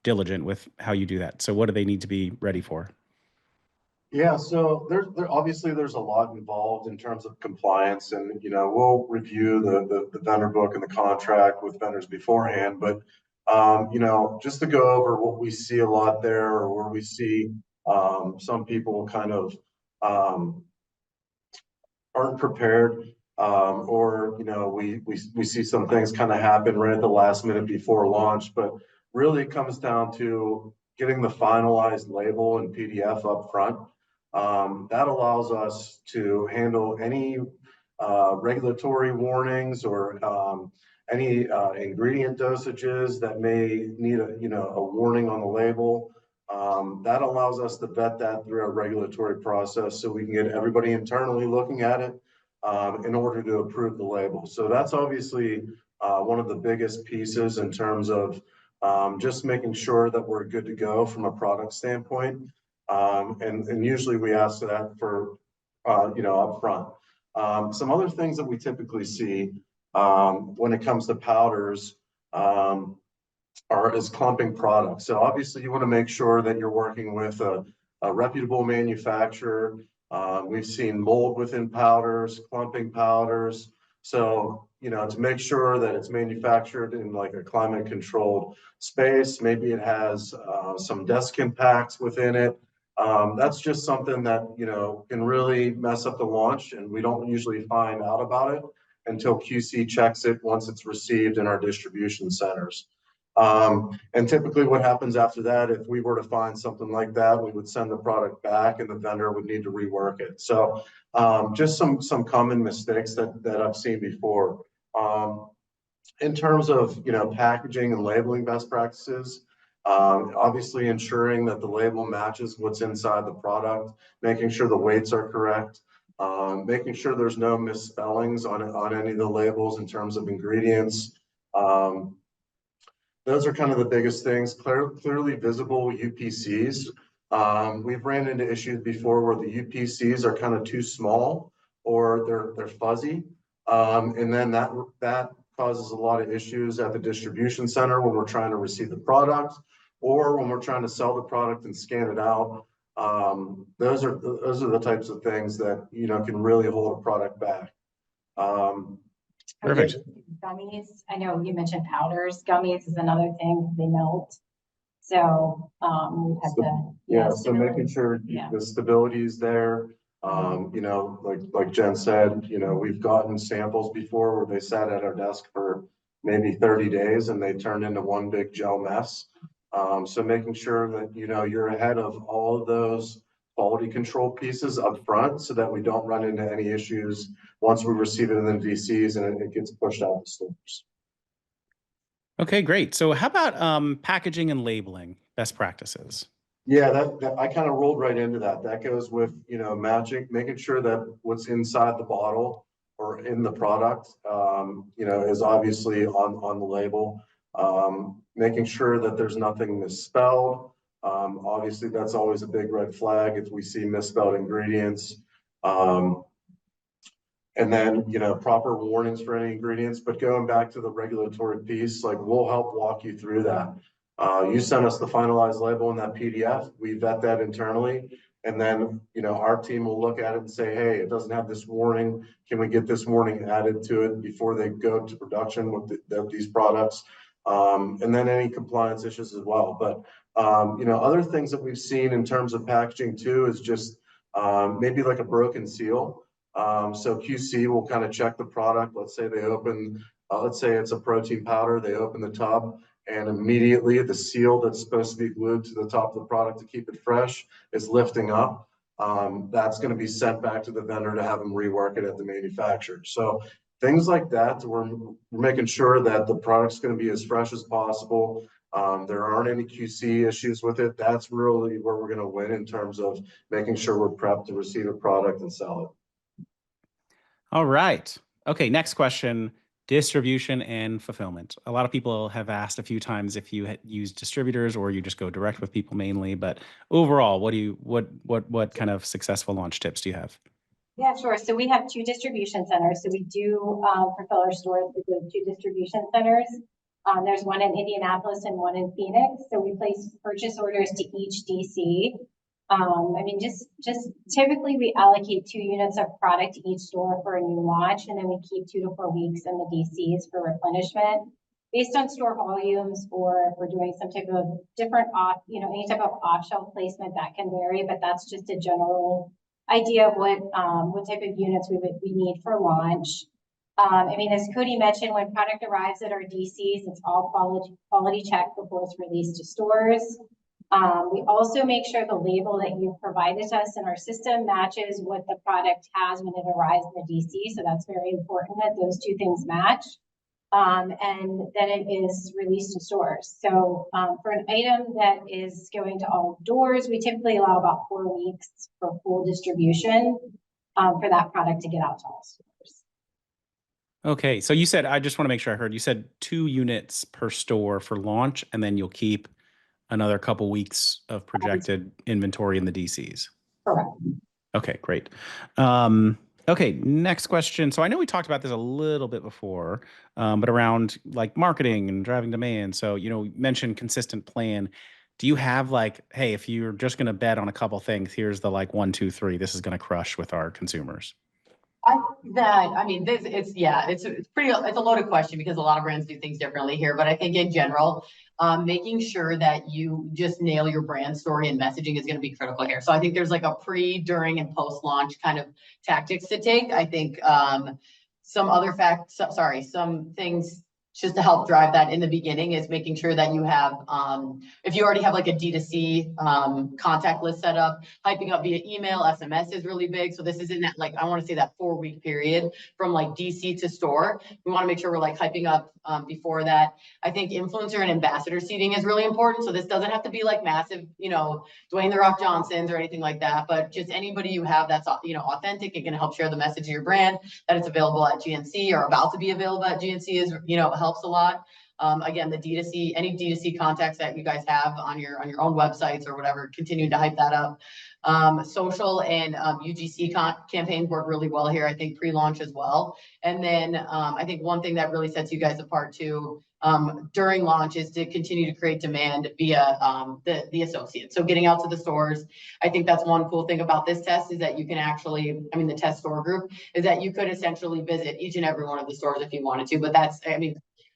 diligent with how you do that. So what do they need to be ready for? Yeah, so obviously there's a lot involved in terms of compliance, and we'll review the vendor book and the contract with vendors beforehand. But just to go over what we see a lot there, or where we see some people kind of aren't prepared, or we see some things kind of happen right at the last minute before launch. But really, it comes down to getting the finalized label and PDF up front. That allows us to handle any regulatory warnings or any ingredient dosages that may need a warning on the label. That allows us to vet that through our regulatory process so we can get everybody internally looking at it in order to approve the label. So that's obviously one of the biggest pieces in terms of just making sure that we're good to go from a product standpoint. And usually we ask that for, up front. Some other things that we typically see when it comes to powders is clumping products. So obviously you want to make sure that you're working with a reputable manufacturer. We've seen mold within powders, clumping powders. So, to make sure that it's manufactured in like a climate controlled space, maybe it has some desk impacts within it. That's just something that, can really mess up the launch, and we don't usually find out about it until QC checks it once it's received in our distribution centers. And typically what happens after that, if we were to find something like that, we would send the product back and the vendor would need to rework it. So just some common mistakes that I've seen before. In terms of packaging and labeling best practices, obviously ensuring that the label matches what's inside the product, making sure the weights are correct, making sure there's no misspellings on any of the labels in terms of ingredients. Those are kind of the biggest things. Clearly visible UPCs. We've ran into issues before where the UPCs are kind of too small or they're fuzzy, and then that causes a lot of issues at the distribution center when we're trying to receive the product or when we're trying to sell the product and scan it out. Those are the types of things that can really hold a product back. Perfect. Gummies, I know you mentioned powders. Gummies is another thing, they melt. So we have to. So making sure the stability is there. Like Jen said, we've gotten samples before where they sat at our desk for maybe 30 days and they turned into one big gel mess. So making sure that you're ahead of all of those quality control pieces up front so that we don't run into any issues once we receive it in the VCs and it gets pushed out to stores. Okay, great. So how about packaging and labeling best practices? Yeah, that I kind of rolled right into that. That goes with, making sure that what's inside the bottle or in the product, is obviously on the label. Making sure that there's nothing misspelled. Obviously, that's always a big red flag if we see misspelled ingredients. And then, proper warnings for any ingredients. But going back to the regulatory piece, like we'll help walk you through that. You send us the finalized label in that PDF. We vet that internally. And then, our team will look at it and say, hey, it doesn't have this warning. Can we get this warning added to it before they go to production with these products? And then any compliance issues as well. But, other things that we've seen in terms of packaging too is just maybe like a broken seal. So QC will kind of check the product. Let's say they open, let's say it's a protein powder, they open the tub and immediately the seal that's supposed to be glued to the top of the product to keep it fresh is lifting up. That's going to be sent back to the vendor to have them rework it at the manufacturer. So things like that, we're making sure that the product's going to be as fresh as possible. There aren't any QC issues with it. That's really where we're going to win in terms of making sure we're prepped to receive a product and sell it. All right. Okay, next question. Distribution and fulfillment. A lot of people have asked a few times if you use distributors or you just go direct with people mainly, but overall, what kind of successful launch tips do you have? Yeah, sure. So we have 2 distribution centers. So we do fulfill our stores with the 2 distribution centers. There's one in Indianapolis and one in Phoenix. So we place purchase orders to each DC. I mean, just typically we allocate 2 units of product to each store for a new launch, and then we keep 2 to 4 weeks in the DCs for replenishment based on store volumes, or if we're doing some type of different any type of off-shelf placement that can vary, but that's just a general idea of what type of units we need for launch. I mean, as Cody mentioned, when product arrives at our DCs, it's all quality checked before it's released to stores. We also make sure the label that you've provided to us in our system matches what the product has when it arrives in the DC. So that's very important that those 2 things match. And then it is released to stores. So for an item that is going to all doors, we typically allow about 4 weeks for full distribution for that product to get out to all stores. Okay, so you said, I just want to make sure I heard, you said 2 units per store for launch, and then you'll keep another couple weeks of projected inventory in the DCs. Correct. Okay, great. Okay, next question. So I know we talked about this a little bit before, but around like marketing and driving demand. So, you mentioned consistent plan. Do you have like, hey, if you're just going to bet on a couple things, here's the like 1, 2, 3, this is going to crush with our consumers? It's a loaded question because a lot of brands do things differently here, but I think in general, making sure that you just nail your brand story and messaging is going to be critical here. So I think there's like a pre, during, and post launch kind of tactics to take. I think some things just to help drive that in the beginning is making sure that you have, if you already have like a D2C contact list set up, hyping up via email, SMS is really big. So this isn't that, like, I want to say that 4-week period from like DC to store. We want to make sure we're like hyping up before that. I think influencer and ambassador seeding is really important. So this doesn't have to be like massive, Dwayne The Rock Johnsons or anything like that, but just anybody you have that's, authentic and can help share the message of your brand, that it's available at GNC or about to be available at GNC is, helps a lot. Again, the D2C, any D2C contacts that you guys have on your own websites or whatever, continue to hype that up. Social and UGC campaigns work really well here, I think pre-launch as well. And then I think one thing that really sets you guys apart too, during launch is to continue to create demand via the associates. So getting out to the stores. I think that's one cool thing about this test is that you can actually, the test store group is that you could essentially visit each and every one of the stores if you wanted to, but that's,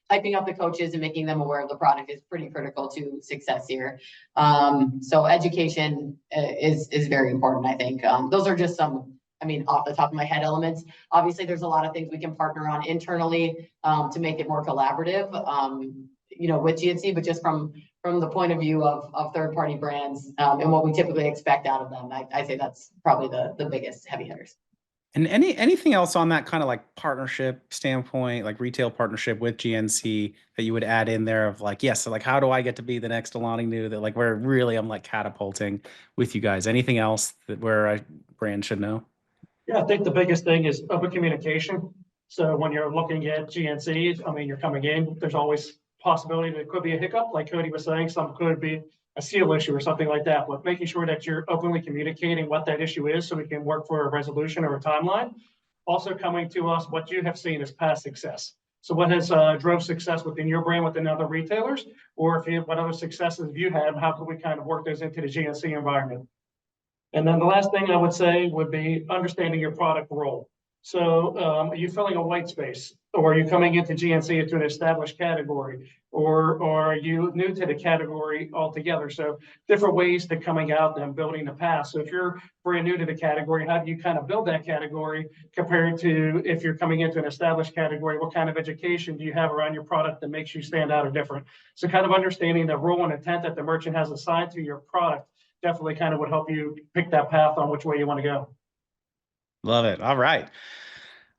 hyping up the coaches and making them aware of the product is pretty critical to success here. So education is very important, I think. Those are just some, off the top of my head elements. Obviously, there's a lot of things we can partner on internally to make it more collaborative, with GNC, but just from the point of view of third-party brands and what we typically expect out of them, I say that's probably the biggest heavy hitters. And anything else on that kind of like partnership standpoint, like retail partnership with GNC that you would add in there of like, yes, so like how do I get to be the next Alani Nu that like where really I'm like catapulting with you guys? Anything else that where a brand should know? Yeah, I think the biggest thing is open communication. So when you're looking at GNC, you're coming in, there's always possibility that it could be a hiccup, like Cody was saying, some could be a seal issue or something like that, but making sure that you're openly communicating what that issue is so we can work for a resolution or a timeline. Also coming to us, what you have seen is past success. So what has drove success within your brand, within other retailers, or what other successes have you had, how can we kind of work those into the GNC environment? And then the last thing I would say would be understanding your product role. So are you filling a white space? or are you coming into GNC into an established category, or are you new to the category altogether? So different ways to coming out and building the path. So if you're brand new to the category, how do you kind of build that category compared to if you're coming into an established category? What kind of education do you have around your product that makes you stand out or different? So kind of understanding the role and intent that the merchant has assigned to your product definitely kind of would help you pick that path on which way you want to go. Love it. All right.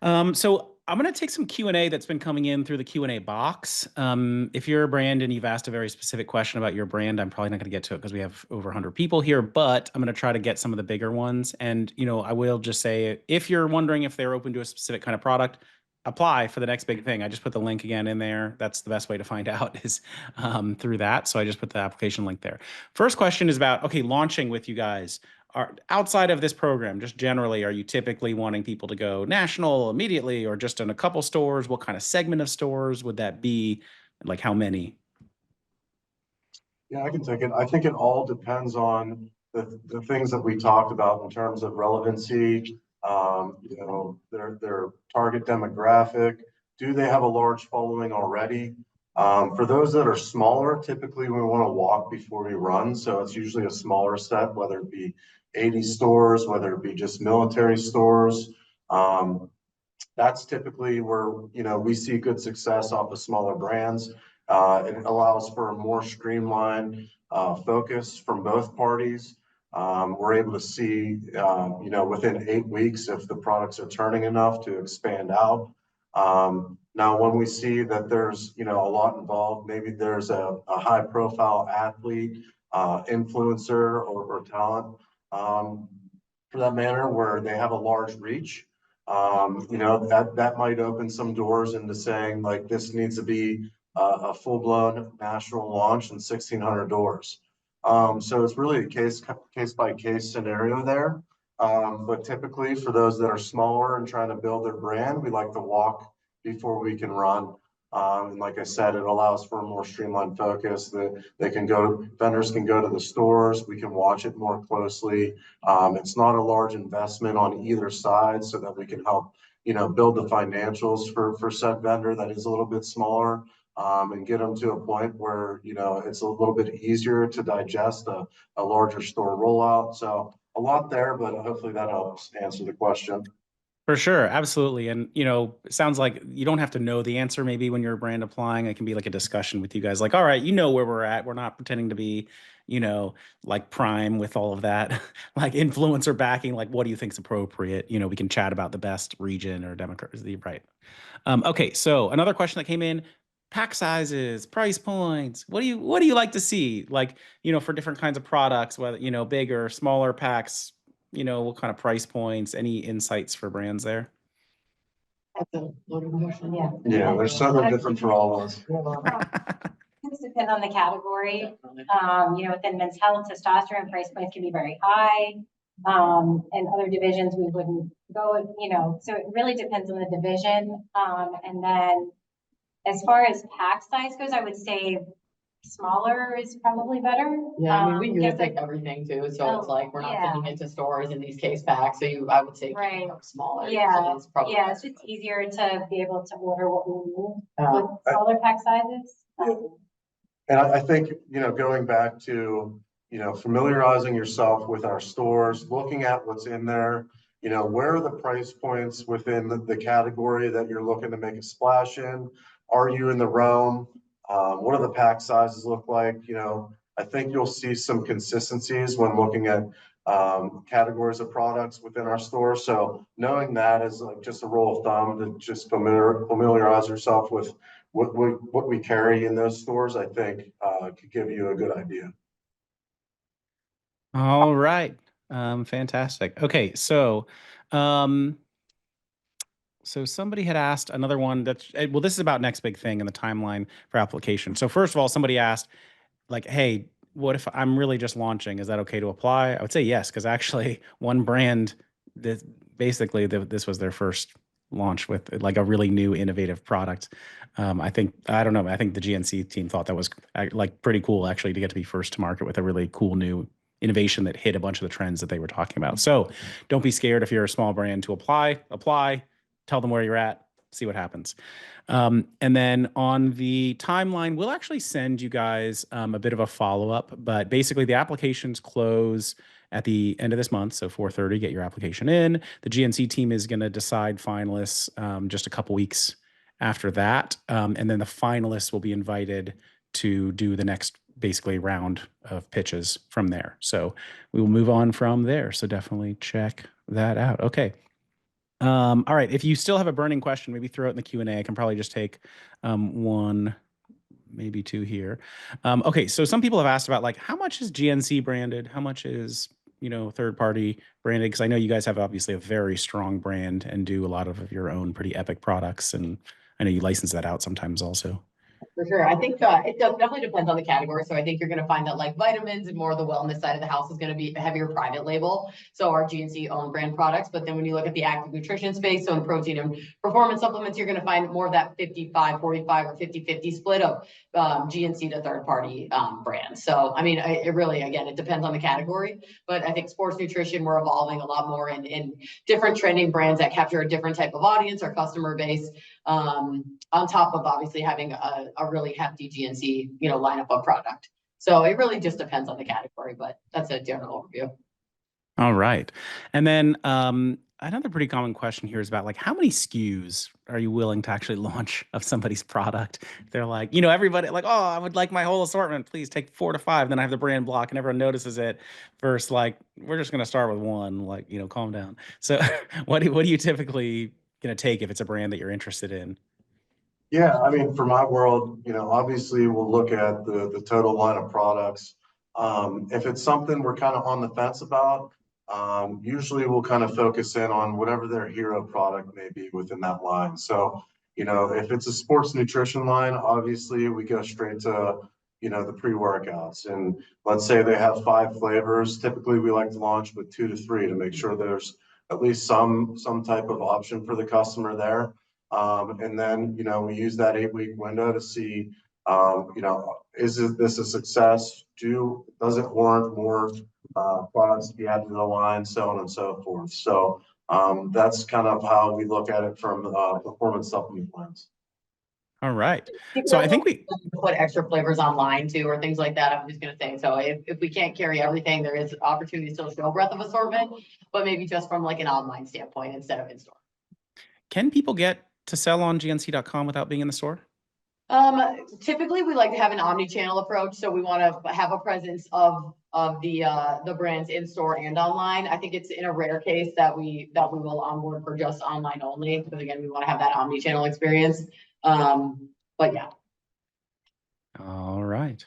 So I'm going to take some Q&A that's been coming in through the Q&A box. If you're a brand and you've asked a very specific question about your brand, I'm probably not going to get to it because we have over 100 people here, but I'm going to try to get some of the bigger ones. And, I will just say, if you're wondering if they're open to a specific kind of product, apply for the next big thing. I just put the link again in there. That's the best way to find out is through that. So I just put the application link there. First question is about, okay, launching with you guys. Are outside of this program, just generally, are you typically wanting people to go national immediately or just in a couple stores? What kind of segment of stores would that be? Like how many? Yeah, I can take it. I think it all depends on the things that we talked about in terms of relevancy, their target demographic. Do they have a large following already? For those that are smaller, typically we want to walk before we run. So it's usually a smaller set, whether it be 80 stores, whether it be just military stores. That's typically where, we see good success off of smaller brands. It allows for a more streamlined focus from both parties. We're able to see, within 8 weeks if the products are turning enough to expand out. Now, when we see that there's, a lot involved, maybe there's a high profile athlete, influencer or talent, for that matter, where they have a large reach, that might open some doors into saying like this needs to be a full-blown national launch in 1,600 doors. So it's really a case by case scenario there. But typically for those that are smaller and trying to build their brand, we like to walk before we can run. And like I said, it allows for a more streamlined focus that vendors can go to the stores. We can watch it more closely. It's not a large investment on either side so that we can help, build the financials for said vendor that is a little bit smaller, and get them to a point where, it's a little bit easier to digest a larger store rollout. So a lot there, but hopefully that helps answer the question. For sure, absolutely. And, it sounds like you don't have to know the answer maybe when you're a brand applying. It can be like a discussion with you guys, like, all right, where we're at. We're not pretending to be, like Prime with all of that, like influencer backing. Like, what do you think's appropriate? We can chat about the best region or demographic, right? Okay, so another question that came in: pack sizes, price points. What do you like to see? Like, for different kinds of products, whether, bigger, smaller packs, what kind of price points, any insights for brands there? That's a loaded question. Yeah. Yeah, there's something different for all of us. It's depend on the category. Within men's health, testosterone price points can be very high. And other divisions we wouldn't go, so it really depends on the division. And then as far as pack size goes, I would say smaller is probably better. Yeah, I mean, we yes, use like everything too, so it's like we're not yeah. sending it to stores in these case packs, so I would say Right. keep them smaller. Yeah. So it's probably Yes, it's easier to be able to order what we need with Uh, smaller pack sizes. And I think, going back to, familiarizing yourself with our stores, looking at what's in there, where are the price points within the category that you're looking to make a splash in? Are you in the realm? What do the pack sizes look like? I think you'll see some consistencies when looking at categories of products within our store. So knowing that is like just a rule of thumb to just familiarize yourself with what we carry in those stores, I think could give you a good idea. All right. Fantastic. Okay, so somebody had asked another one that's, well, this is about next big thing in the timeline for application. So first of all, somebody asked, like, hey, what if I'm really just launching? Is that okay to apply? I would say yes, because actually one brand that basically this was their first launch with like a really new innovative product. I think the GNC team thought that was like pretty cool actually to get to be first to market with a really cool new innovation that hit a bunch of the trends that they were talking about. So don't be scared if you're a small brand to apply, tell them where you're at, see what happens. And then on the timeline, we'll actually send you guys a bit of a follow-up, but basically the applications close at the end of this month. So 4:30, get your application in. The GNC team is going to decide finalists just a couple weeks after that. And then the finalists will be invited to do the next basically round of pitches from there. So we will move on from there. So definitely check that out. Okay. All right. If you still have a burning question, maybe throw it in the Q&A. I can probably just take one, maybe two here. Okay. So some people have asked about like, how much is GNC branded? How much is, third party branded? Because I know you guys have obviously a very strong brand and do a lot of your own pretty epic products. And I know you license that out sometimes also. For sure. I think it definitely depends on the category. So I think you're going to find that like vitamins and more of the wellness side of the house is going to be a heavier private label. So our GNC own brand products. But then when you look at the active nutrition space, so in protein and performance supplements, you're going to find more of that 55, 45 or 50-50 split of GNC to third party brands. So, I mean, it really, again, it depends on the category. But I think sports nutrition, we're evolving a lot more in different trending brands that capture a different type of audience or customer base. On top of obviously having a really hefty GNC, lineup of product. So it really just depends on the category, but that's a general overview. All right. And then another pretty common question here is about like, how many SKUs are you willing to actually launch of somebody's product? They're like, everybody like, oh, I would like my whole assortment. Please take 4 to 5. Then I have the brand block and everyone notices it versus like, we're just going to start with one, like, calm down. So what do you typically going to take if it's a brand that you're interested in? Yeah, I mean, for my world, obviously we'll look at the total line of products. If it's something we're kind of on the fence about, usually we'll kind of focus in on whatever their hero product may be within that line. So, if it's a sports nutrition line, obviously we go straight to, the pre-workouts. And let's say they have 5 flavors. Typically we like to launch with 2 to 3 to make sure there's at least some type of option for the customer there. And then, we use that 8-week window to see, is this a success? Does it warrant more products to be added to the line, so on and so forth. So that's kind of how we look at it from performance supplement lens. All right. So I think we put extra flavors online too, or things like that. I'm just going to say, so if we can't carry everything, there is opportunity to still show breadth of assortment, but maybe just from like an online standpoint instead of in store. Can people get to sell on gnc.com without being in the store? Typically we like to have an omni-channel approach. So we want to have a presence of the brands in store and online. I think it's in a rare case that we will onboard for just online only, because again, we want to have that omni-channel experience. But yeah. All right.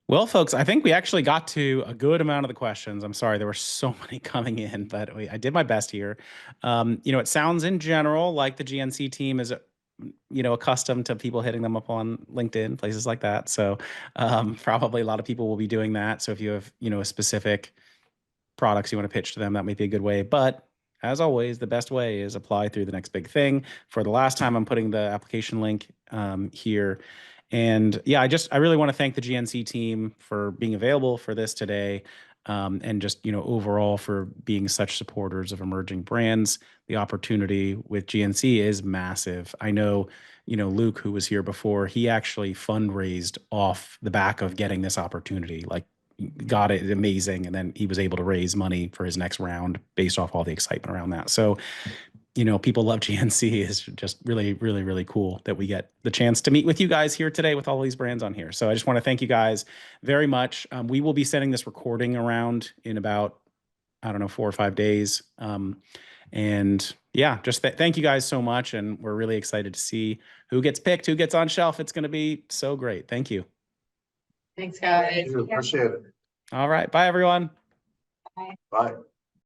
Well, folks, I think we actually got to a good amount of the questions. I'm sorry, there were so many coming in, but I did my best here. It sounds in general like the GNC team is, accustomed to people hitting them up on LinkedIn, places like that. So probably a lot of people will be doing that. So if you have, a specific products you want to pitch to them, that might be a good way. But as always, the best way is apply through the next big thing. For the last time, I'm putting the application link here. And yeah, I really want to thank the GNC team for being available for this today. And just, overall for being such supporters of emerging brands. The opportunity with GNC is massive. I know, Luke, who was here before, he actually fundraised off the back of getting this opportunity, like got it amazing. And then he was able to raise money for his next round based off all the excitement around that. So, people love GNC. Is just really, really, really cool that we get the chance to meet with you guys here today with all these brands on here. So I just want to thank you guys very much. We will be sending this recording around in about, 4 or 5 days. And yeah, just thank you guys so much. And we're really excited to see who gets picked, who gets on shelf. It's going to be so great. Thank you. Thanks, guys. Appreciate it. All right. Bye, everyone. Bye.